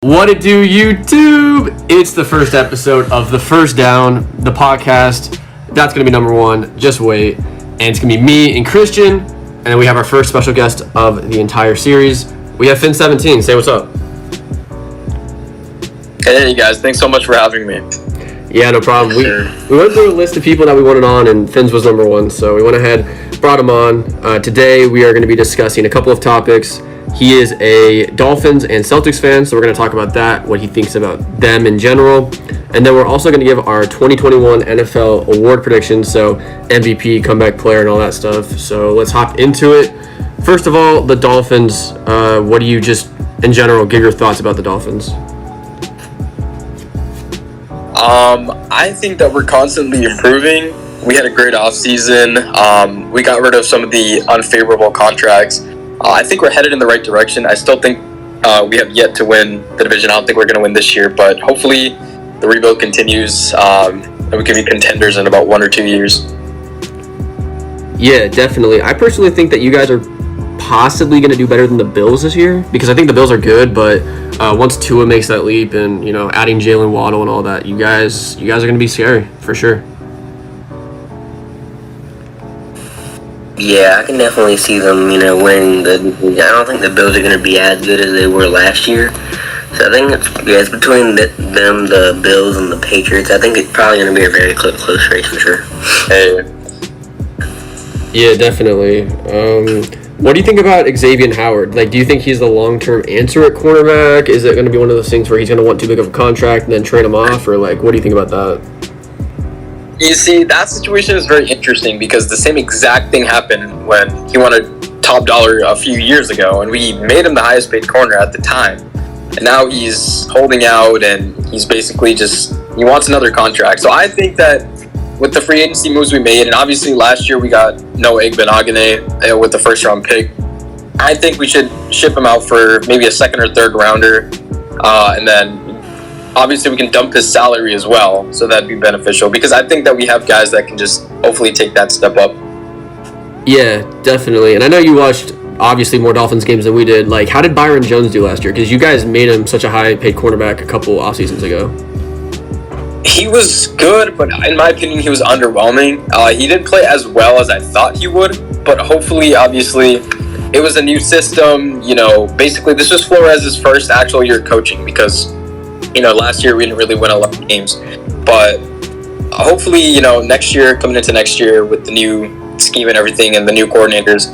What it do, YouTube? It's the first episode of The First Down, the podcast. That's going to be number one. Just wait. And it's going to be me and Christian. And then we have our first special guest of the entire series. We have Fins17. Say what's up. Hey, guys. Thanks so much for having me. Yeah, no problem. We went through a list of people that we wanted on, and Fins was number one. So we went ahead, brought him on. Today, we are going to be discussing a couple of topics. He is a Dolphins and Celtics fan, so we're going to talk about that, what he thinks about them in general. And then we're also going to give our 2021 NFL award predictions, so MVP, comeback player, and all that stuff. So let's hop into it. First of all, the Dolphins, what do you just, in general, give your thoughts about the Dolphins? I think that we're constantly improving. We had a great offseason. We got rid of some of the unfavorable contracts. I think we're headed in the right direction. I still think we have yet to win the division. I don't think we're going to win this year, but hopefully the rebuild continues and we can be contenders in about 1 or 2 years. Yeah, definitely. I personally think that you guys are possibly going to do better than the Bills this year, because I think the Bills are good, but once Tua makes that leap and, you know, adding Jalen Waddle and all that, you guys are going to be scary for sure. Yeah, I can definitely see them, winning the division. I don't think the Bills are going to be as good as they were last year. So I think it's between them, the Bills, and the Patriots. I think it's probably going to be a very close race for sure. Hey. Yeah, definitely. What do you think about Xavier Howard? Like, do you think he's the long-term answer at cornerback? Is it going to be one of those things where he's going to want too big of a contract and then trade him off? Or, like, what do you think about that? You see, that situation is very interesting because the same exact thing happened when he wanted top dollar a few years ago, and we made him the highest paid corner at the time. And now he's holding out, and he's basically he wants another contract. So I think that with the free agency moves we made, and obviously last year we got Noah Igbenogany with the first round pick, I think we should ship him out for maybe a second or third rounder, and then obviously we can dump his salary as well, so that'd be beneficial, because I think that we have guys that can just hopefully take that step up. Yeah, definitely. And I know you watched obviously more Dolphins games than we did. Like, how did Byron Jones do last year? Because you guys made him such a high paid cornerback a couple off seasons ago. He was good, but in my opinion, he was underwhelming. He didn't play as well as I thought he would, but hopefully, obviously, it was a new system. Basically this was Flores' first actual year coaching, because last year we didn't really win a lot of games. But hopefully, next year, coming into next year with the new scheme and everything and the new coordinators,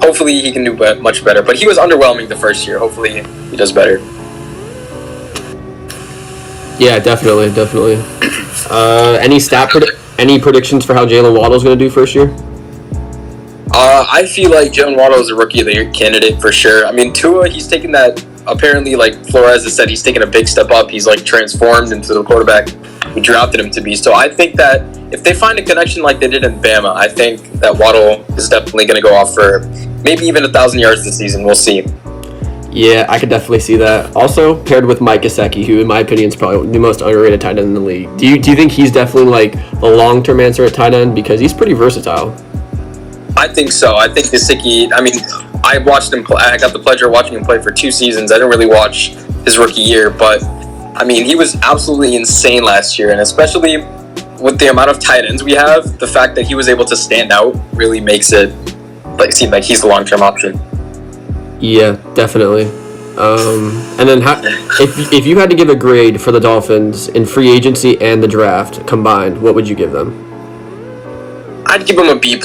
hopefully he can do much better. But he was underwhelming the first year. Hopefully he does better. Yeah, definitely. Any predictions for how Jalen Waddle's going to do first year? I feel like Jalen Waddle is a rookie of the year candidate for sure. I mean, Tua, he's taken that. Apparently, like Flores has said, he's taken a big step up. He's transformed into the quarterback we drafted him to be. So I think that if they find a connection like they did in Bama, I think that Waddle is definitely going to go off for maybe even 1,000 yards this season. We'll see. Yeah, I could definitely see that. Also paired with Mike Gesicki, who in my opinion is probably the most underrated tight end in the league. Do you think he's definitely the long-term answer at tight end, because he's pretty versatile? I think so. I think Gesicki, I watched him play. I got the pleasure of watching him play for 2 seasons. I didn't really watch his rookie year, but he was absolutely insane last year, and especially with the amount of tight ends we have, the fact that he was able to stand out really makes it seem like he's the long-term option. Yeah, definitely. And then if you had to give a grade for the Dolphins in free agency and the draft combined, what would you give them? I'd give him a B+,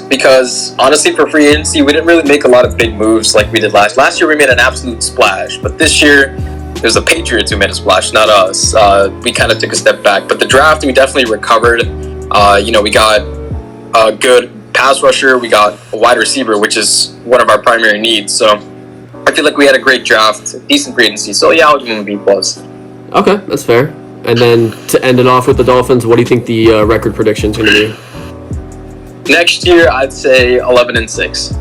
because honestly, for free agency, we didn't really make a lot of big moves like we did last year. We made an absolute splash, but this year it was the Patriots who made a splash, not us. We kind of took a step back, but the draft, we definitely recovered. We got a good pass rusher, we got a wide receiver, which is one of our primary needs. So I feel like we had a great draft, decent free agency. So yeah, I'll give him a B+. Okay, that's fair. And then to end it off with the Dolphins, what do you think the record prediction is going to be? Next year, I'd say 11-6.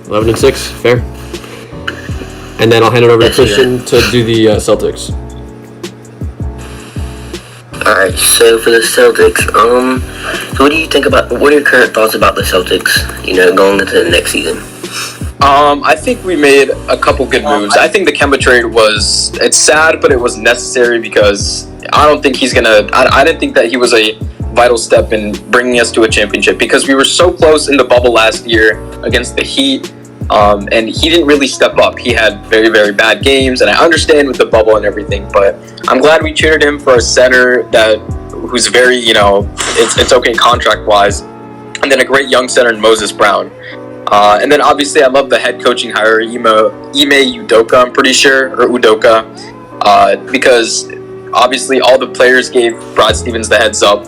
11-6, fair. And then I'll hand it over to Christian to do the Celtics. Alright, so for the Celtics, so what do you think what are your current thoughts about the Celtics, going into the next season? I think we made a couple good moves. I think the Kemba trade it's sad, but it was necessary because I don't think I didn't think that he was a vital step in bringing us to a championship because we were so close in the bubble last year against the Heat, and he didn't really step up. He had very, very bad games, and I understand with the bubble and everything, but I'm glad we traded him for a center who's very, it's okay contract-wise, and then a great young center in Moses Brown. And then obviously I love the head coaching hire, Ime Udoka, I'm pretty sure, or Udoka, because obviously all the players gave Brad Stevens the heads up.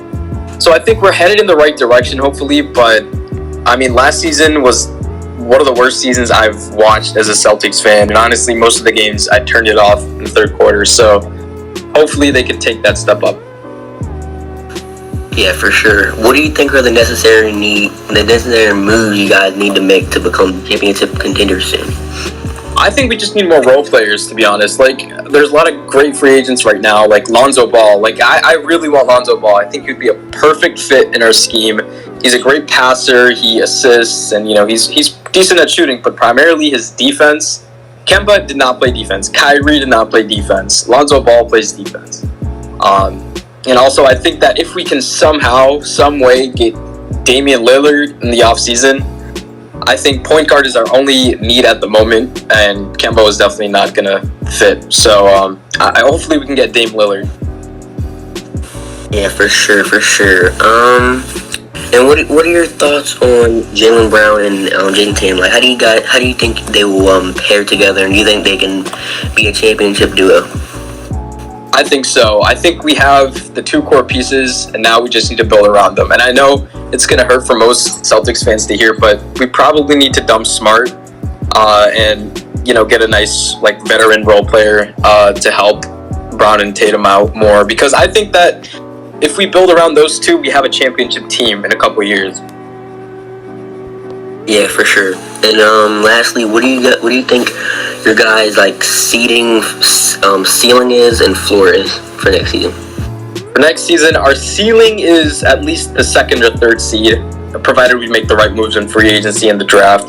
So I think we're headed in the right direction, hopefully, but I mean, last season was one of the worst seasons I've watched as a Celtics fan, and honestly, most of the games I turned it off in the third quarter, so hopefully they can take that step up. Yeah, for sure. What do you think are the necessary moves you guys need to make to become championship contenders soon? I think we just need more role players, to be honest. Like, there's a lot of great free agents right now, like Lonzo Ball. Like, I really want Lonzo Ball. I think he'd be a perfect fit in our scheme. He's a great passer. He assists, and he's decent at shooting, but primarily his defense. Kemba did not play defense. Kyrie did not play defense. Lonzo Ball plays defense. And also, I think that if we can somehow, some way get Damian Lillard in the offseason, I think point guard is our only need at the moment, and Kemba is definitely not going to fit. So hopefully we can get Dame Lillard. Yeah, for sure. And what are your thoughts on Jaylen Brown and Jaden Tatum? Like, how do you think they will pair together, and do you think they can be a championship duo? I think so. I think we have the two core pieces, and now we just need to build around them. And I know it's going to hurt for most Celtics fans to hear, but we probably need to dump Smart and get a nice veteran role player to help Brown and Tatum out more, because I think that if we build around those two, we have a championship team in a couple years. Yeah, for sure. And lastly, what do you think your guys' seeding ceiling is and floor is for next season? For next season, our ceiling is at least the second or third seed, provided we make the right moves in free agency and the draft.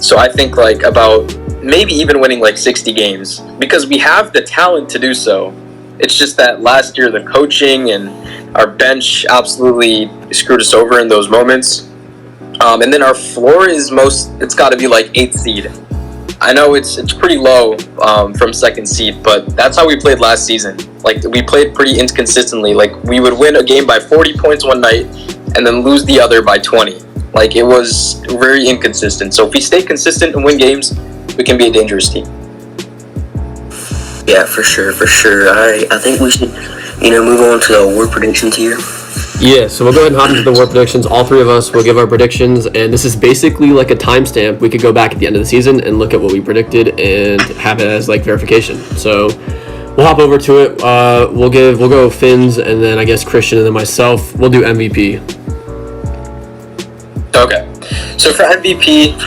So I think about maybe even winning 60 games, because we have the talent to do so. It's just that last year the coaching and our bench absolutely screwed us over in those moments. And then our floor is it's got to be 8th seed. I know it's pretty low from second seed, but that's how we played last season. We played pretty inconsistently. We would win a game by 40 points one night and then lose the other by 20. It was very inconsistent. So if we stay consistent and win games, we can be a dangerous team. Yeah, for sure. All right, I think we should, move on to the award predictions here. Yeah, so we'll go ahead and hop into the award predictions. All three of us will give our predictions, and this is basically like a timestamp. We could go back at the end of the season and look at what we predicted and have it as verification. So we'll hop over to it. We'll go Fins, and then I guess Christian, and then myself. We'll do MVP. Okay, so for MVP,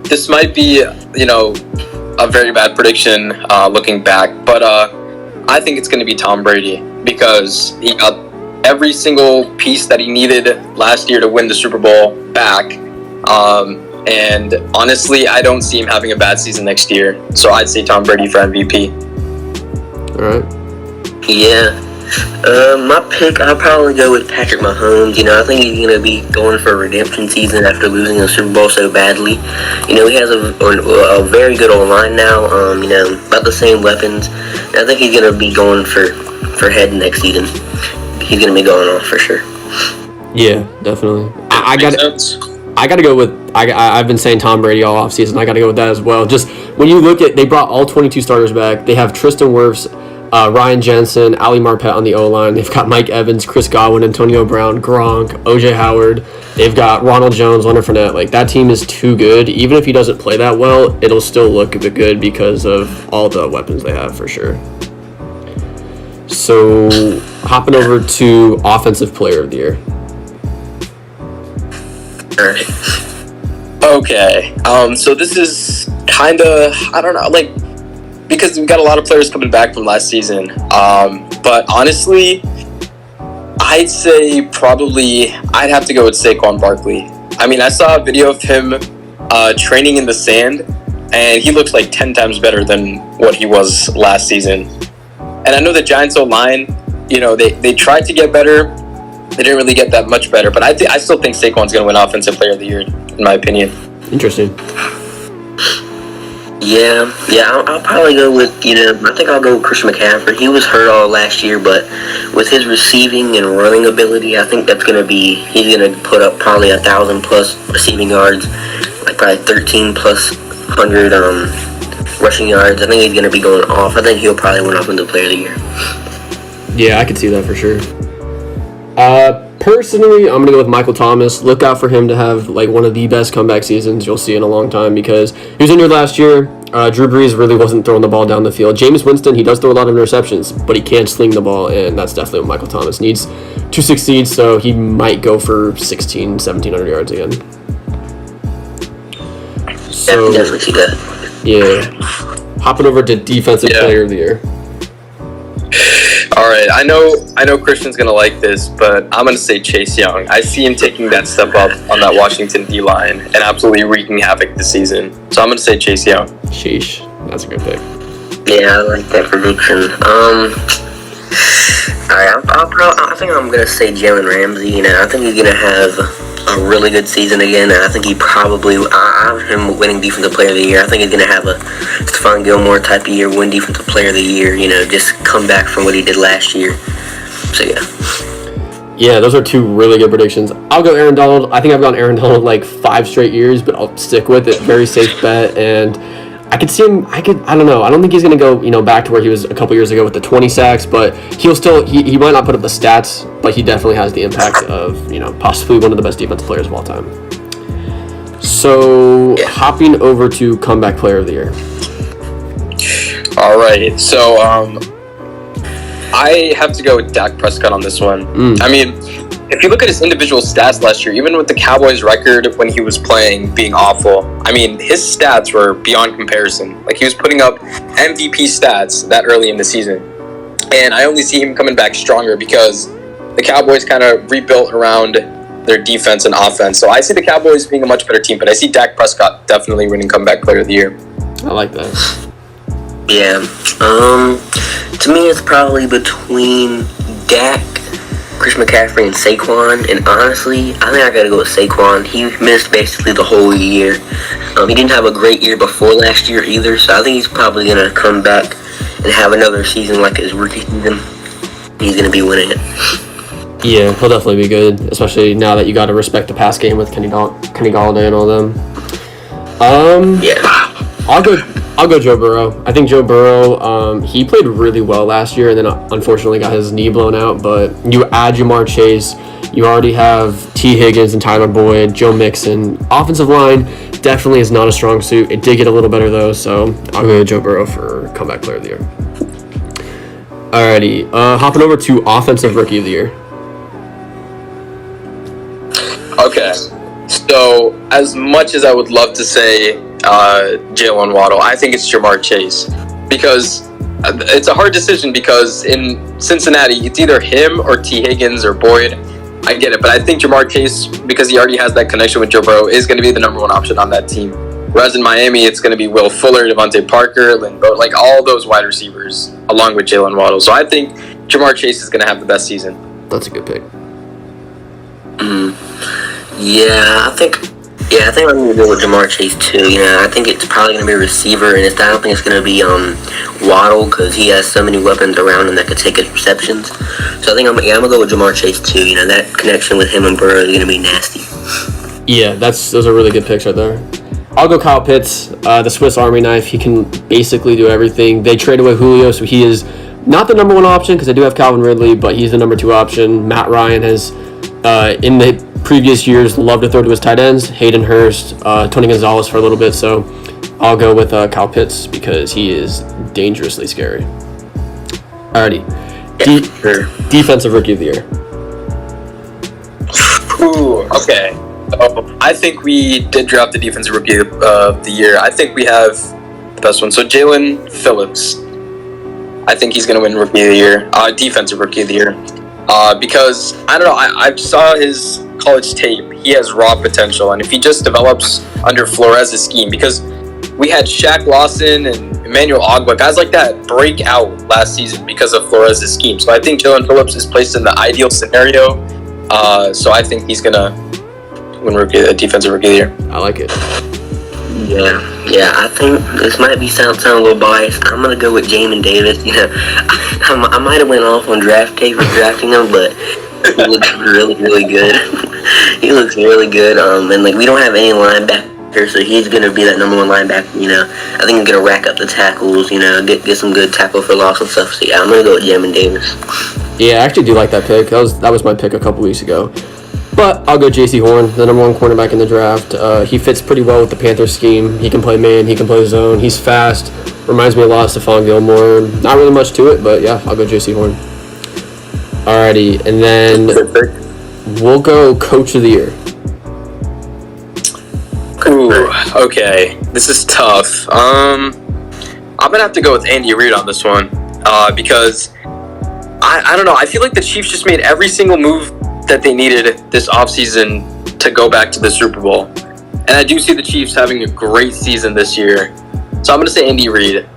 this might be a very bad prediction looking back, but I think it's going to be Tom Brady, because he got every single piece that he needed last year to win the Super Bowl back. And honestly, I don't see him having a bad season next year. So I'd say Tom Brady for MVP. All right. Yeah. My pick, I'll probably go with Patrick Mahomes. I think he's going to be going for a redemption season after losing the Super Bowl so badly. He has a very good O-line now, about the same weapons. And I think he's going to be going for head next season. He's going to be going off for sure. Yeah, definitely. I got to go with, I've been saying Tom Brady all offseason. I got to go with that as well. Just when you look at, they brought all 22 starters back. They have Tristan Wirfs, Ryan Jensen, Ali Marpet on the O-line. They've got Mike Evans, Chris Godwin, Antonio Brown, Gronk, OJ Howard. They've got Ronald Jones, Leonard Fournette. That team is too good. Even if he doesn't play that well, it'll still look good because of all the weapons they have for sure. So, hopping over to Offensive Player of the Year. Okay. So this is kind of, I don't know, because we've got a lot of players coming back from last season. But honestly, I'd say probably I'd have to go with Saquon Barkley. I mean, I saw a video of him training in the sand, and he looks like 10 times better than what he was last season. And I know the Giants O-line, they tried to get better. They didn't really get that much better, but I still think Saquon's going to win Offensive Player of the Year, in my opinion. Interesting. Yeah, I'll probably go with, I think I'll go with Christian McCaffrey. He was hurt all last year, but with his receiving and running ability, I think he's going to put up probably 1,000 plus receiving yards, like probably 13 plus 100 rushing yards. I think he's going to be going off. I think he'll probably win Offensive Player of the Year. Yeah, I could see that for sure. Personally, I'm going to go with Michael Thomas. Look out for him to have like one of the best comeback seasons you'll see in a long time, because he was injured last year. Drew Brees really wasn't throwing the ball down the field. Jameis Winston, he does throw a lot of interceptions, but he can't sling the ball, and that's definitely what Michael Thomas needs to succeed, so he might go for 1,700 yards again. So, definitely see that. Yeah. Hopping over to Defensive Player of the Year. All right, I know Christian's gonna like this, but I'm gonna say Chase Young. I see him taking that step up on that Washington D line and absolutely wreaking havoc this season. So I'm gonna say Chase Young. Sheesh, that's a good pick. Yeah, I like that prediction. All right, I think I'm gonna say Jalen Ramsey. I think he's gonna have a really good season again, and I think I have him winning Defensive Player of the Year. I think he's going to have a Stephon Gilmore type of year, win Defensive Player of the Year, just come back from what he did last year. So, yeah. Yeah, those are two really good predictions. I'll go Aaron Donald. I think I've gone Aaron Donald like 5 straight years, but I'll stick with it. Very safe bet, and I could see him. I don't know. I don't think he's going to go, back to where he was a couple years ago with the 20 sacks, but he'll still, he might not put up the stats, but he definitely has the impact of, possibly one of the best defensive players of all time. So, hopping over to Comeback Player of the Year. All right. So, I have to go with Dak Prescott on this one. I mean, if you look at his individual stats last year, even with the Cowboys record when he was playing being awful, I mean, his stats were beyond comparison. Like, he was putting up MVP stats that early in the season. And I only see him coming back stronger because the Cowboys kind of rebuilt around their defense and offense. So I see the Cowboys being a much better team, but I see Dak Prescott definitely winning Comeback Player of the Year. I like that. Yeah. To me, it's probably between Dak, Christian McCaffrey, and Saquon. And honestly, I think I gotta go with Saquon. He missed basically the whole year. He didn't have a great year before last year either, so I think he's probably gonna come back and have another season like his rookie season. He's gonna be winning it. Yeah, he'll definitely be good, especially now that you got to respect the pass game with Kenny Galladay and all them. Yeah. I'll go Joe Burrow. I think Joe Burrow, he played really well last year and then unfortunately got his knee blown out. But you add Jamar Chase, you already have T. Higgins and Tyler Boyd, Joe Mixon. Offensive line definitely is not a strong suit. It did get a little better though, so I'll go Joe Burrow for Comeback Player of the Year. Alrighty, hopping over to Offensive Rookie of the Year. Okay, so as much as I would love to say Jalen Waddle, I think it's Jamar Chase, because it's a hard decision because in Cincinnati, it's either him or T. Higgins or Boyd. I get it, but I think Jamar Chase, because he already has that connection with Joe Burrow, is going to be the number one option on that team. Whereas in Miami, it's going to be Will Fuller, Devontae Parker, Lynn Boat, like all those wide receivers, along with Jalen Waddle. So I think Jamar Chase is going to have the best season. That's a good pick. Yeah, I think I'm going to go with Jamar Chase too. I think it's probably going to be a receiver, and I don't think it's going to be Waddle, because he has so many weapons around him that could take his receptions. So I think I'm going to go with Jamar Chase too. That connection with him and Burrow is going to be nasty. Yeah, those are really good picks right there. I'll go Kyle Pitts, the Swiss Army knife. He can basically do everything. They traded away Julio, so he is not the number one option because I do have Calvin Ridley, but he's the number 2 option. Matt Ryan has, in the previous years, loved to throw to his tight ends. Hayden Hurst, Tony Gonzalez for a little bit, so I'll go with Kyle Pitts because he is dangerously scary. Alrighty. Defensive Rookie of the Year. Ooh, okay. So I think we did draft the Defensive Rookie of the Year. I think we have the best one. So Jalen Phillips. I think he's going to win Rookie of the Year. Defensive Rookie of the Year. Because, I don't know, I saw his college tape, he has raw potential. And if he just develops under Flores' scheme, because we had Shaq Lawson and Emmanuel Ogba, guys like that break out last season because of Flores' scheme. So I think Jalen Phillips is placed in the ideal scenario. So I think he's going to win Defensive Rookie of the Year. I like it. Yeah, I think this might sound a little biased. I'm gonna go with Jamin Davis. You know, I might have went off on draft tape for drafting him, but he looks really, really good. He looks really good. And like we don't have any linebacker, so he's gonna be that number one linebacker. You know, I think he's gonna rack up the tackles. You know, get some good tackle for loss and stuff. So yeah, I'm gonna go with Jamin Davis. Yeah, I actually do like that pick. That was my pick a couple weeks ago. But I'll go J.C. Horn, the number one cornerback in the draft. He fits pretty well with the Panthers scheme. He can play man, he can play zone. He's fast. Reminds me a lot of Stephon Gilmore. Not really much to it, but yeah, I'll go J.C. Horn. Alrighty, and then we'll go Coach of the Year. Ooh, okay. This is tough. I'm gonna have to go with Andy Reid on this one. Because I don't know. I feel like the Chiefs just made every single move that they needed this offseason to go back to the Super Bowl. And I do see the Chiefs having a great season this year. So I'm going to say Andy Reid.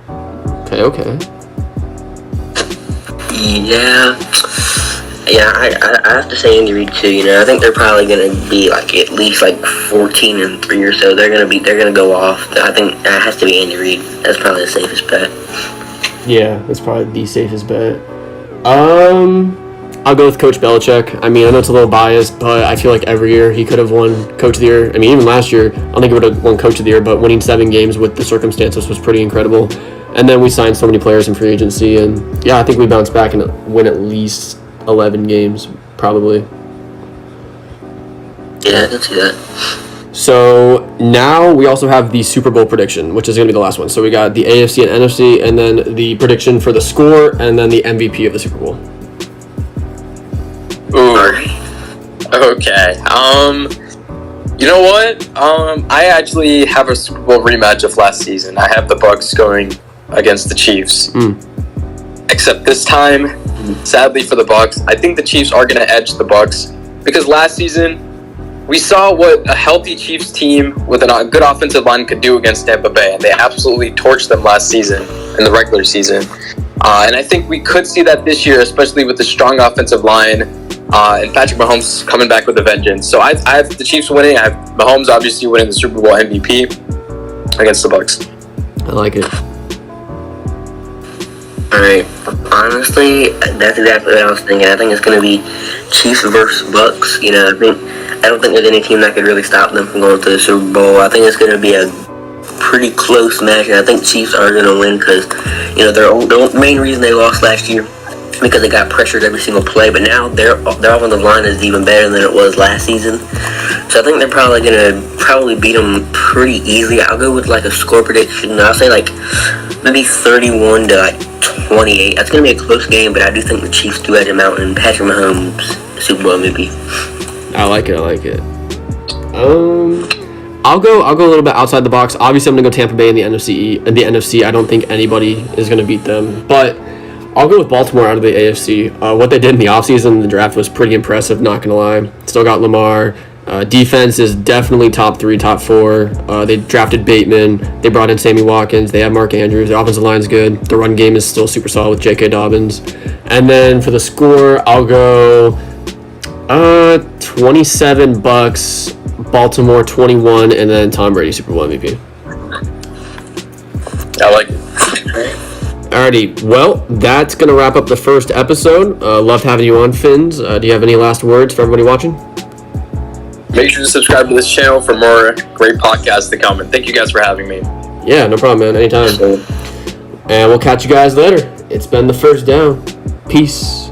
Okay. Yeah, I have to say Andy Reid too. You know, I think they're probably going to be like at least like 14-3 or so. They're going to go off. I think that has to be Andy Reid. That's probably the safest bet. Yeah, that's probably the safest bet. I'll go with Coach Belichick. I mean, I know it's a little biased, but I feel like every year he could have won Coach of the Year. I mean, even last year, I don't think he would have won Coach of the Year, but winning 7 games with the circumstances was pretty incredible. And then we signed so many players in free agency, and yeah, I think we bounce back and win at least 11 games, probably. Yeah, I can see that. So now we also have the Super Bowl prediction, which is going to be the last one. So we got the AFC and NFC, and then the prediction for the score, and then the MVP of the Super Bowl. Ooh. Okay. You know what? I actually have a Super Bowl rematch of last season. I have the Bucs going against the Chiefs. Except this time, sadly for the Bucs, I think the Chiefs are going to edge the Bucs because last season we saw what a healthy Chiefs team with a good offensive line could do against Tampa Bay, and they absolutely torched them last season in the regular season. And I think we could see that this year, especially with the strong offensive line. And Patrick Mahomes coming back with a vengeance. So I have the Chiefs winning. I have Mahomes obviously winning the Super Bowl MVP against the Bucs. I like it. Alright. Honestly, that's exactly what I was thinking. I think it's going to be Chiefs versus Bucs. You know, I don't think there's any team that could really stop them from going to the Super Bowl. I think it's going to be a pretty close match, and I think Chiefs are going to win because, you know, the main reason they lost last year because they got pressured every single play, but now their offensive line is even better than it was last season. So I think they're probably going to beat them pretty easily. I'll go with like a score prediction. I'll say like maybe 31-28. That's going to be a close game, but I do think the Chiefs do edge them out, and Patrick Mahomes Super Bowl MVP. I like it. I'll go a little bit outside the box. Obviously, I'm going to go Tampa Bay in the NFC. I don't think anybody is going to beat them, but I'll go with Baltimore out of the AFC. What they did in the offseason in the draft was pretty impressive, not going to lie. Still got Lamar. Defense is definitely top 3, top 4. They drafted Bateman. They brought in Sammy Watkins. They have Mark Andrews. The offensive line's good. The run game is still super solid with J.K. Dobbins. And then for the score, I'll go 27 Bucks, Baltimore 21, and then Tom Brady Super Bowl MVP. I like it. Alrighty, well, that's going to wrap up the first episode. Loved having you on, Fins. Do you have any last words for everybody watching? Make sure to subscribe to this channel for more great podcasts to come, and thank you guys for having me. Yeah, no problem, man. Anytime. And we'll catch you guys later. It's been the first down. Peace.